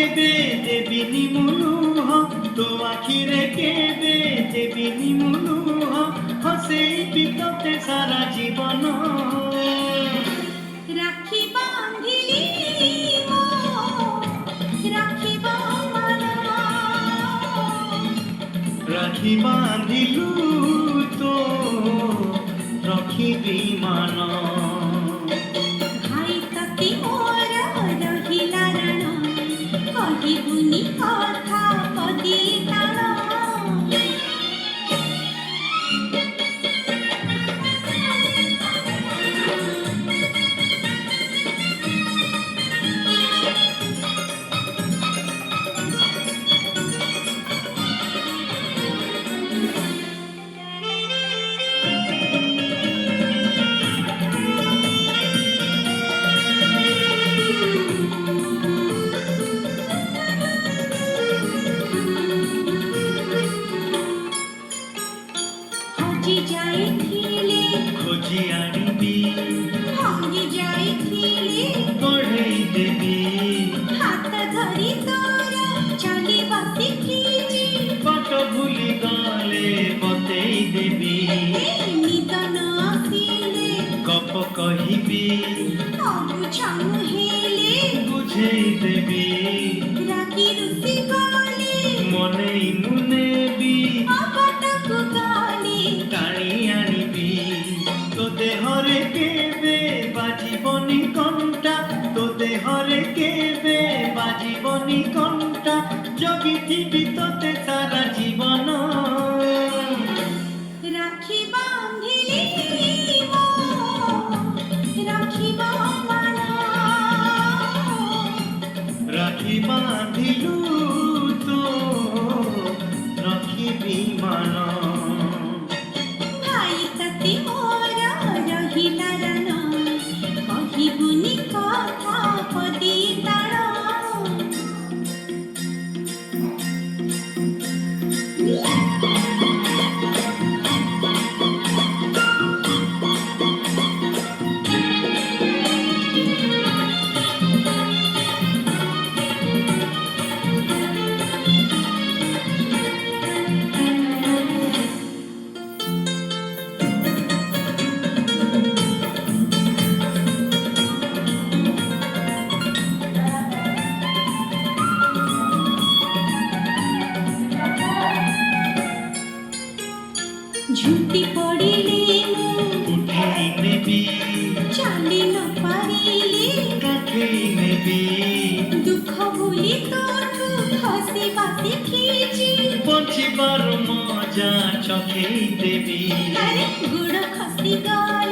কেবে দেবিনি মুলুহ তো আখিরে কেবে দেবিনি মুলুহ হসেই বিততে সারা জীবন রাখি বাঁধিলি মো রাখিব মান রাখি বাঁধিলু তো রখিবি মান ভাই তাতি মোর রহিলা রাণ কহিবুনি কথা পদি তাণ হজি যাইছিলে খোঁজি আনিবি ভাঙ্গি যাইছিলে গঢ়েই দেবি হাত ধরি তোর চলিবা শিখিছি বাট ভুলি গলে বতেই দেবি নিদন আসিলে গপ কহিবি অবুঝানু হেলে বুঝেই দেবি রাগি রুসি গলে মনেই মুনেবি অবটকু গলে টাଣି আনিবি তো দেহরে কেবে বাজিবনি কণ্টা তো দেহরে কেবে বাজিবনি কণ্টা জগিথিবি তোতে সারা জীবন রাখি বাঁধিলি মো রাখিব মান রাখি বাঁধিলু তো রখিবি মান ভাই তাতি মোর রহিলা রাণ কহিবুনি কথা পদি তাণ ঝুঁটি পড়িলে উঠেই নেবি চালি ন পারিলে কাঠেই নেবি দুঃখ ভুলি তোঠু হসিবা শিখিছি বঞ্চিবার মজা চোখেই দেবি আরে গুড় খসি গলে